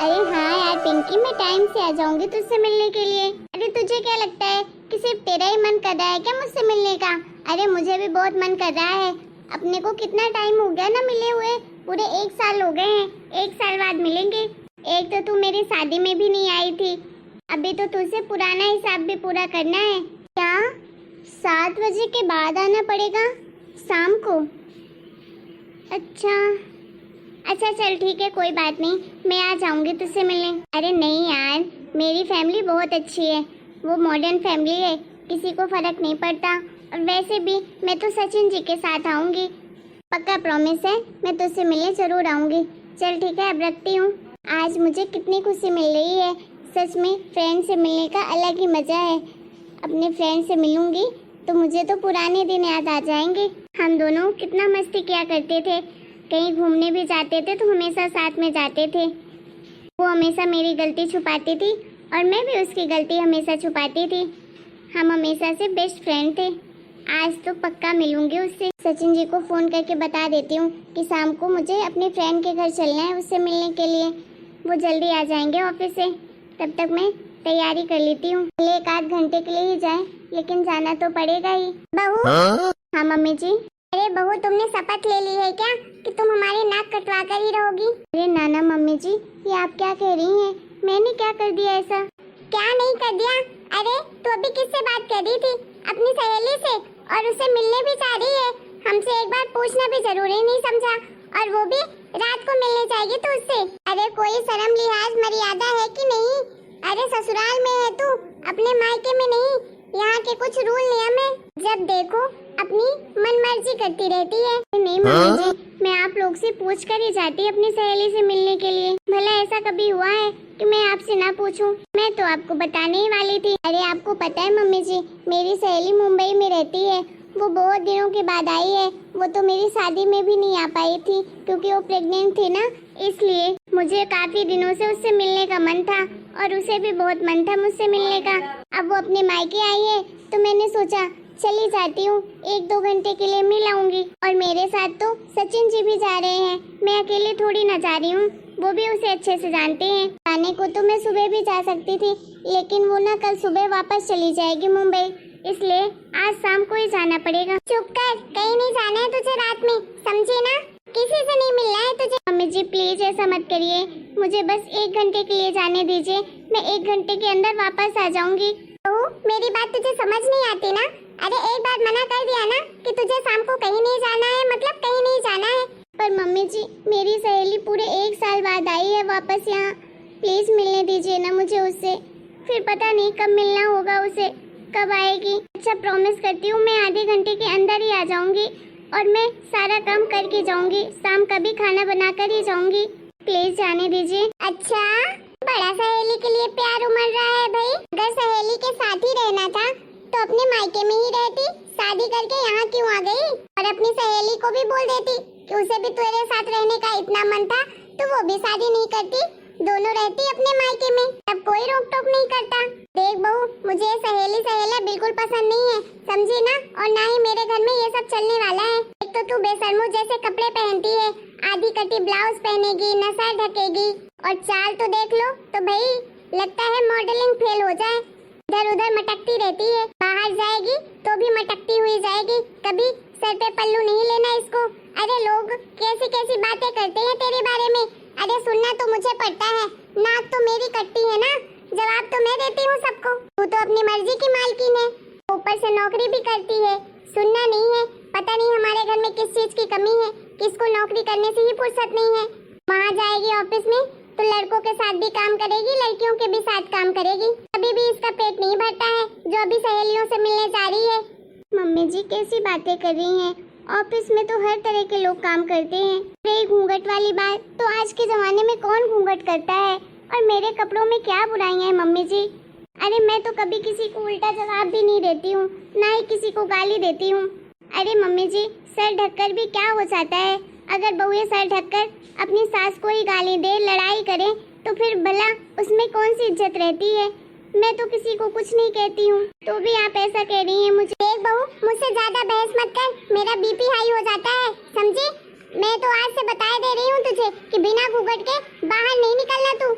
अरे हाँ यार पिंकी, मैं टाइम से आ जाऊंगी तुझसे मिलने के लिए। अरे तुझे क्या लगता है कि सिर्फ तेरा ही मन कर रहा है क्या मुझसे मिलने का? अरे मुझे भी बहुत मन कर रहा है। अपने को कितना टाइम हो गया ना मिले हुए, पूरे 1 साल हो गए हैं। 1 साल बाद मिलेंगे। एक तो तू मेरी शादी में भी नहीं आई थी, अभी तो तुझसे पुराना हिसाब भी पूरा करना है। क्या 7 बजे के बाद आना पड़ेगा शाम को? अच्छा चल ठीक है, कोई बात नहीं, मैं आ जाऊंगी तुझसे मिलने। अरे नहीं यार, मेरी फैमिली बहुत अच्छी है, वो मॉडर्न फैमिली है, किसी को फर्क नहीं पड़ता। और वैसे भी मैं तो सचिन जी के साथ आऊंगी, पक्का प्रॉमिस है, मैं तुझसे मिलने जरूर आऊंगी। चल ठीक है, अब रखती हूँ। आज मुझे कितनी खुशी मिल रही है, सच में फ्रेंड से मिलने का अलग ही मजा है। अपने फ्रेंड से मिलूंगी तो मुझे तो पुराने दिन याद आ जाएंगे। हम दोनों कितना मस्ती किया करते थे, कहीं घूमने भी जाते थे तो हमेशा साथ में जाते थे। वो हमेशा मेरी गलती छुपाती थी और मैं भी उसकी गलती हमेशा छुपाती थी। हम हमेशा से बेस्ट फ्रेंड थे। आज तो पक्का मिलूंगी उससे। सचिन जी को फ़ोन करके बता देती हूँ कि शाम को मुझे अपने फ्रेंड के घर चलना है उससे मिलने के लिए। वो जल्दी आ जाएंगे ऑफिस से, तब तक मैं तैयारी कर लेती हूँ। 1 आध घंटे के लिए ही जाए, लेकिन जाना तो पड़ेगा ही। बहू। हाँ मम्मी जी। अरे बहू, तुमने शपथ ले ली है क्या कि तुम हमारी नाक कटवा कर ही रहोगी? अरे नाना मम्मी जी, ये आप क्या कह रही हैं? मैंने क्या कर दिया ऐसा? क्या नहीं कर दिया? अरे तू अभी किससे बात कर रही थी? अपनी सहेली से, और उससे मिलने भी चाह रही है। हमसे एक बार पूछना भी जरूरी नहीं समझा, और वो भी रात को मिलने जाएगी तो उससे। अरे कोई शर्म लिहाज मर्यादा है कि नहीं? अरे ससुराल में है तू, अपने मायके में नहीं। यहाँ के कुछ रूल नियम है, जब देखो अपनी मनमर्जी करती रहती है। नहीं मम्मी जी, मैं आप लोग से पूछ कर ही जाती अपनी सहेली से मिलने के लिए। भला ऐसा कभी हुआ है कि मैं आपसे ना पूछूं? मैं तो आपको बताने ही वाली थी। अरे आपको पता है मम्मी जी, मेरी सहेली मुंबई में रहती है, वो बहुत दिनों के बाद आई है। वो तो मेरी शादी में भी नहीं आ पाई थी क्योंकि वो प्रेग्नेंट थी ना, इसलिए मुझे काफी दिनों से उससे मिलने का मन था और उसे भी बहुत मन था मुझसे मिलने का। अब वो अपने मायके आई है तो मैंने सोचा चली जाती हूँ, 1-2 घंटे के लिए मिल आऊंगी। और मेरे साथ तो सचिन जी भी जा रहे हैं, मैं अकेले थोड़ी ना जा रही हूँ, वो भी उसे अच्छे से जानते हैं। जाने को तो मैं सुबह भी जा सकती थी, लेकिन वो ना कल सुबह वापस चली जाएगी मुंबई, इसलिए आज शाम को ही जाना पड़ेगा। चुप कर, कहीं नहीं जाना है तुझे रात में, समझी ना? किसी से नहीं मिलना है तुझे। मम्मी जी प्लीज ऐसा मत करिए, मुझे बस 1 घंटे के लिए जाने दीजिए, मैं 1 घंटे के अंदर वापस आ जाऊंगी। ओह, मेरी बात तुझे समझ नहीं आती ना? अरे एक बार मना कर दिया ना कि तुझे शाम को कहीं नहीं जाना है, मतलब कहीं नहीं जाना है। पर मम्मी जी, मेरी सहेली पूरे 1 साल बाद आई है वापस यहाँ, प्लीज मिलने दीजिए ना मुझे उससे। फिर पता नहीं कब मिलना होगा उसे, कब आएगी। अच्छा प्रॉमिस करती हूँ, मैं आधे घंटे के अंदर ही आ जाऊंगी और मैं सारा काम करके जाऊंगी, शाम का भी खाना बना कर ही जाऊंगी, प्लीज जाने दीजिए। अच्छा, बड़ा सहेली के लिए प्यार उमड़ रहा है भाई। अगर सहेली के साथ ही रहना था तो अपने मायके में ही रहती, शादी करके यहाँ क्यों आ गई? और अपनी सहेली को भी बोल देती कि उसे भी तेरे साथ रहने का इतना मन था तो वो भी शादी नहीं करती, दोनों रहती अपने मायके में, तब कोई रोक टोक नहीं करता। देख बहू, मुझे सहेला बिल्कुल पसंद नहीं है, समझी ना? और ना ही मेरे घर में ये सब चलने वाला है। एक तो तू बेशर्मो जैसे कपड़े पहनती है, आधी कटी ब्लाउज पहनेगी, न सर ढकेगी, और चाल तो देख लो तो भाई लगता है मॉडलिंग फेल हो जाए। इधर उधर मटकती रहती है, बाहर जाएगी तो भी मटकती हुई जाएगी, कभी सर पे पल्लू नहीं लेना इसको। अरे लोग कैसी कैसी बातें करते हैं तेरे बारे में, अरे सुनना तो मुझे पड़ता है, नाक तो मेरी कटती है ना, जवाब तो मैं देती हूँ सबको। तू तो अपनी मर्जी की मालकिन है, ऊपर से नौकरी भी करती है, सुनना नहीं है। पता नहीं हमारे घर में किस चीज की कमी है, किसको नौकरी करने से ही फुर्सत नहीं है। वहाँ जाएगी ऑफिस में तो लड़कों के साथ भी काम करेगी, लड़कियों के भी साथ काम करेगी, अभी भी इसका पेट नहीं भरता है जो अभी सहेलियों से मिलने जा रही है। मम्मी जी कैसी बातें कर रही हैं, ऑफिस में तो हर तरह के लोग काम करते हैं। रही घूंघट वाली बात, तो आज के जमाने में कौन घूंघट करता है? और मेरे कपड़ों में क्या बुराइयां हैं मम्मी जी? अरे मैं तो कभी किसी को उल्टा जवाब भी नहीं देती हूँ, ना ही किसी को गाली देती हूँ। अरे मम्मी जी, सर ढककर भी क्या हो जाता है? अगर बहुएं सर ढककर अपनी सास को ही गाली दे, लड़ाई करे, तो फिर भला उसमें कौन सी इज्जत रहती है? मैं तो किसी को कुछ नहीं कहती हूँ, तो भी आप ऐसा कह रही हैं मुझे। देख बहू, मुझसे ज्यादा बहस मत कर, मेरा बीपी हाई हो जाता है, समझी? मैं तो आज से बता दे रही हूँ तुझे कि बिना घूंघट के बाहर नहीं निकलना तू।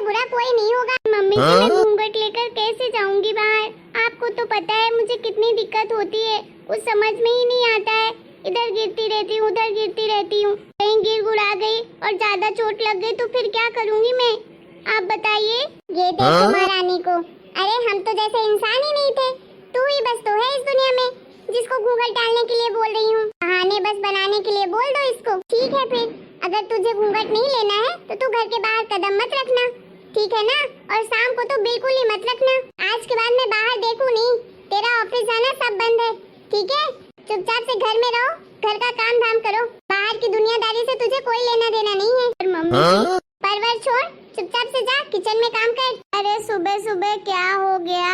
बुरा कोई नहीं होगा। मम्मी जी मैं घूंघट लेकर कैसे जाऊंगी बाहर? आपको तो पता है मुझे कितनी दिक्कत होती है, कुछ समझ में ही नहीं आता है। इधर गिरती रहती हूँ, उधर गिरती रहती हूँ, कहीं गिर गुड़ा गई और ज्यादा चोट लग गई तो फिर क्या करूँगी मैं? आप बताइए। ये देखो महारानी को, अरे हम तो जैसे इंसान ही नहीं थे, तू ही बस तो है इस दुनिया में जिसको घूंघट डालने के लिए बोल रही हूँ। बहाने बस बनाने के लिए बोल दो इसको। ठीक है फिर, अगर तुझे घूंघट नहीं लेना है तो तू घर के बाहर कदम मत रखना, ठीक है ना? और शाम को तो बिल्कुल ही मत रखना। आज के बाद मैं बाहर देखूं नहीं, तेरा ऑफिस जाना सब बंद है, ठीक है? चुपचाप से घर में रहो, घर का काम धाम करो, बाहर की दुनियादारी से तुझे कोई लेना देना नहीं है। और मम्मी परवर छोड़, चुपचाप से जा किचन में काम कर। अरे सुबह सुबह क्या हो गया?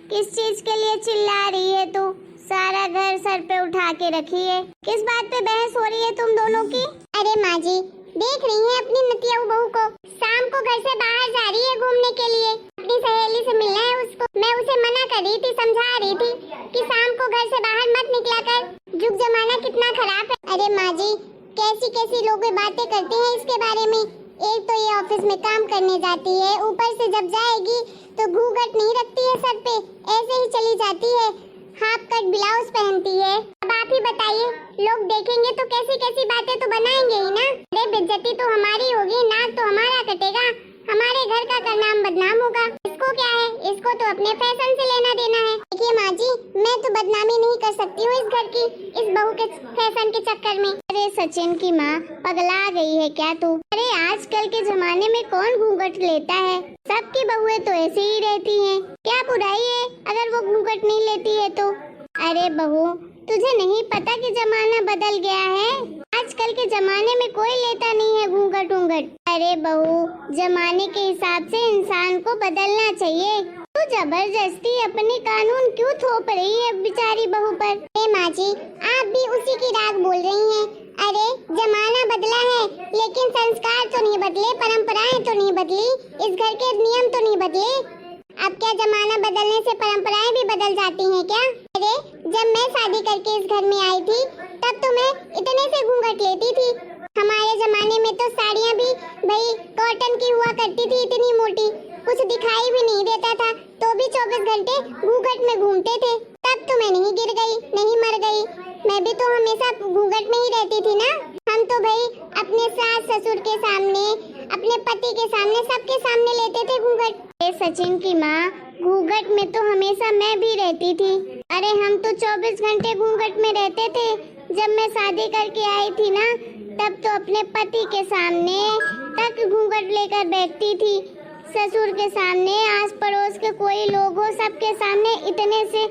किस चीज के लिए चिल्ला रही है तू? सारा घर सर पे उठा के रखी है, किस बात पे बहस हो रही है तुम दोनों की? अरे माँ जी देख रही हैं अपनी नतिया बहू को, शाम को घर से बाहर जा रही है घूमने के लिए, अपनी सहेली से मिलना है उसको। मैं उसे मना कर रही थी, समझा रही थी कि शाम को घर से बाहर मत निकला कर, जुग जमाना कितना खराब है। अरे माँ जी कैसी कैसी लोग बातें करते हैं इसके बारे में। एक तो ये ऑफिस में काम करने जाती है, ऊपर से जब जाएगी तो घूंघट नहीं रखती है सर पे, ऐसे ही चली जाती है, हाफ कट ब्लाउज पहनती है। अब आप ही बताइए, लोग देखेंगे तो कैसी कैसी बातें तो बनाएंगे ही ना। अरे बेइज्जती तो हमारी होगी, नाक तो हमारा कटेगा, हमारे घर का नाम बदनाम होगा। इसको क्या है, इसको तो अपने फैशन से लेना देना है। देखिए माँ जी मैं तो बदनामी नहीं कर सकती हूँ इस घर की, इस बहू के फैशन के चक्कर में। अरे सचिन की माँ पगला गई है क्या तू? अरे आजकल के जमाने में कौन घूंघट लेता है? सबकी बहुएं तो ऐसे ही रहती हैं। क्या बुराई है अगर वो घूंघट नहीं लेती है तो? अरे बहू तुझे नहीं पता कि जमाना बदल गया है, आजकल के जमाने में कोई लेता नहीं है घूंघट घूंघट। अरे बहू जमाने के हिसाब से इंसान को बदलना चाहिए, तू जबरदस्ती अपने कानून क्यों थोप रही है बेचारी बहू पर? अरे माँ जी आप भी उसी की राग बोल रही हैं। अरे जमाना बदला है लेकिन संस्कार तो नहीं बदले, परंपराएं तो नहीं बदली, इस घर के नियम तो नहीं बदले। अब क्या जमाना बदलने से परंपराएं भी बदल जाती हैं क्या? अरे जब मैं शादी करके इस घर में आई थी तब तो मैं इतने से घूंघट लेती थी। हमारे जमाने में तो साड़ियाँ भी भाई कॉटन की हुआ करती थी, इतनी मोटी, कुछ दिखाई भी नहीं देता था, तो भी 24 घंटे घूंघट में घूमते थे। तब तो मैं नहीं गिर गई, नहीं मर गई, मैं भी तो हमेशा घूंघट में ही रहती थी ना। हम तो भाई अपने सास ससुर के सामने, अपने पति के सामने, सबके सामने लेते थे घूंघट। सचिन की माँ घूंघट में तो हमेशा मैं भी रहती थी। अरे हम तो 24 घंटे घूंघट में रहते थे। जब मैं शादी करके आई थी ना तब तो अपने पति के सामने तक घूंघट लेकर बैठती थी, ससुर के सामने, आस पड़ोस के कोई लोग हो सबके सामने इतने से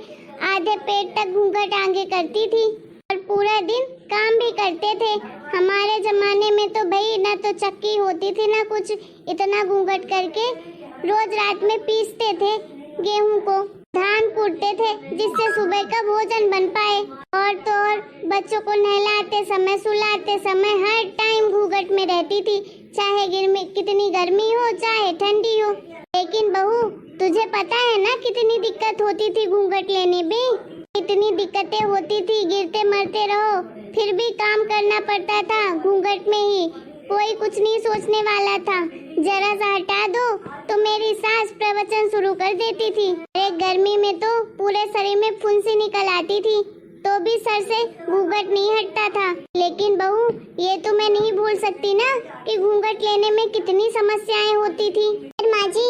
आधे पेट तक घूंघट आगे करती थी और पूरा दिन काम भी करते थे। हमारे जमाने में तो भाई ना तो चक्की होती थी ना कुछ, इतना घूंघट करके रोज रात में पीसते थे गेहूं को, धान कूटते थे जिससे सुबह का भोजन बन पाए। और तो और बच्चों को नहलाते समय, सुलाते समय हर टाइम घूंघट में रहती थी, चाहे कितनी गर्मी हो चाहे ठंडी हो। लेकिन बहू तुझे पता है ना कितनी दिक्कत होती थी घूंघट लेने में, इतनी दिक्कतें होती थी, गिरते मरते रहो फिर भी काम करना पड़ता था घूंघट में ही, कोई कुछ नहीं सोचने वाला था। जरा सा हटा दो तो मेरी सास प्रवचन शुरू कर देती थी। एक गर्मी में तो पूरे शरीर में फुंसी निकल आती थी तो भी सर से घूंघट नहीं हटता था। लेकिन बहू ये तो मैं नहीं भूल सकती ना कि घूंघट लेने में कितनी समस्याएं होती थी। माँ जी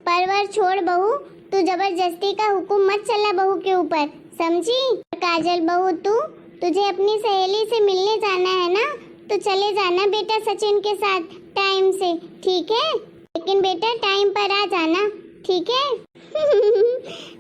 परवर छोड़ बहू, तू जबरदस्ती का हुक्म मत चला बहू के ऊपर, समझी? काजल बहू तुझे अपनी सहेली से मिलने जाना है ना तो चले जाना बेटा सचिन के साथ टाइम से, ठीक है? लेकिन बेटा टाइम पर आ जाना, ठीक है?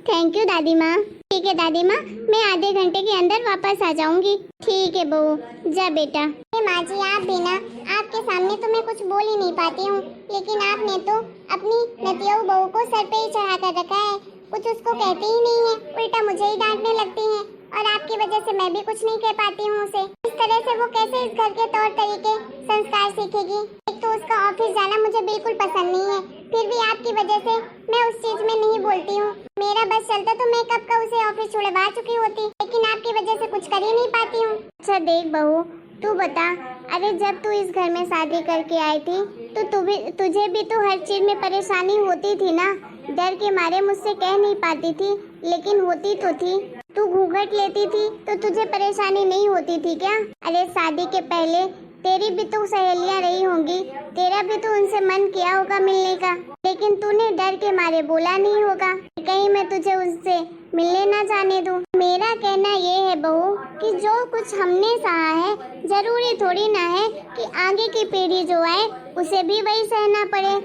थैंक यू दादी माँ। ठीक है दादी माँ, मैं आधे घंटे के अंदर वापस आ जाऊंगी। ठीक है बहू, जा बेटा। माँ जी आप भी ना, आपके सामने तो मैं कुछ बोल ही नहीं पाती हूँ, लेकिन आपने तो अपनी नतिया बहू को सर पे ही चढ़ा कर रखा है, कुछ उसको कहते ही नहीं है, उल्टा मुझे ही डांटने लगती हैं और आपकी वजह से मैं भी कुछ नहीं कह पाती हूँ उसे। इस तरह से वो कैसे इस घर के तौर तरीके संस्कार सीखेगी? एक तो उसका ऑफिस जाना मुझे बिल्कुल पसंद नहीं है, फिर भी आपकी वजह से मैं उस चीज में नहीं बोलती हूँ। मेरा बस चलता तो मैं कब का उसे ऑफिस छुड़वा चुकी होती, लेकिन आपकी वजह से कुछ कर ही नहीं पाती हूँ। अच्छा देख बहू, तू बता अरे जब तू इस घर में शादी करके आई थी तो तुझे भी तो हर चीज में परेशानी होती थी ना। डर के मारे मुझसे कह नहीं पाती थी, लेकिन होती तो थी। तू घूंघट लेती थी तो तुझे परेशानी नहीं होती थी क्या? अरे शादी के पहले तेरी भी तो सहेलियां रही होंगी, तेरा भी तो उनसे मन किया होगा मिलने का, लेकिन तूने डर के मारे बोला नहीं होगा कहीं मैं तुझे उनसे मिलने ना जाने दूं। मेरा कहना ये है बहू कि जो कुछ हमने सहा है जरूरी थोड़ी ना है कि आगे की पीढ़ी जो आए उसे भी वही सहना पड़े।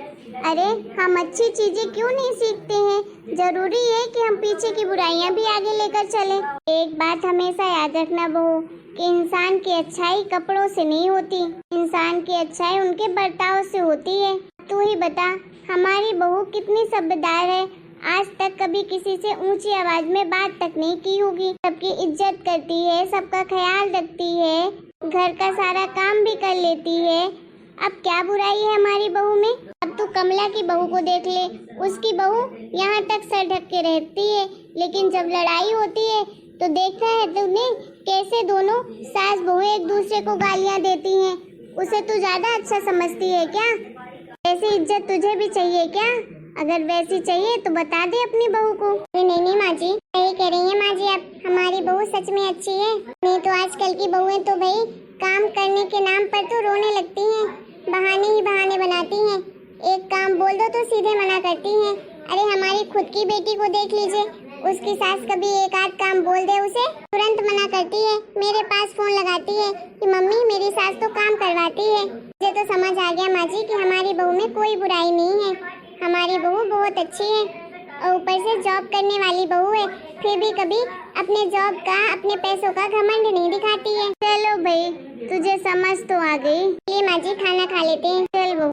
अरे हम अच्छी चीजें क्यों नहीं सीखते हैं? जरूरी है कि हम पीछे की बुराइयां भी आगे लेकर चलें। एक बात हमेशा याद रखना बहू कि इंसान की अच्छाई कपड़ों से नहीं होती, इंसान की अच्छाई उनके बर्ताव से होती है। तू ही बता, हमारी बहू कितनी समझदार है, आज तक कभी किसी से ऊंची आवाज में बात तक नहीं की होगी, सबकी इज्जत करती है, सबका ख्याल रखती है, घर का सारा काम भी कर लेती है। अब क्या बुराई है हमारी बहू में? अब तू कमला की बहू को देख ले, उसकी बहू यहाँ तक सर ढक के रहती है, लेकिन जब लड़ाई होती है तो देखता है तूने कैसे दोनों सास बहू एक दूसरे को गालियाँ देती हैं। उसे तू ज्यादा अच्छा समझती है क्या? ऐसी इज्जत तुझे भी चाहिए क्या? अगर वैसी चाहिए तो बता दे अपनी बहू को। नहीं माँ जी, सही कह रही है माँ जी, आप हमारी बहू सच में अच्छी है। नहीं तो आजकल की बहुएं तो भाई काम करने के नाम पर तो रोने लगती हैं, बहाने ही बहाने बनाती हैं। एक काम बोल दो तो सीधे मना करती हैं। अरे हमारी खुद की बेटी को देख लीजिए, उसकी सास कभी एक आध काम बोल दे उसे तुरंत मना करती है, मेरे पास फोन लगाती है कि मम्मी मेरी सास तो काम करवाती है। मुझे तो समझ आ गया माँ जी कि हमारी बहू में कोई बुराई नहीं है, हमारी बहू बहुत अच्छी है और ऊपर से जॉब करने वाली बहू है, फिर भी कभी अपने जॉब का अपने पैसों का घमंड नहीं दिखाती है। चलो भाई, तुझे समझ तो आ गई। चलिए माँ जी खाना खा लेते हैं। चल बहू।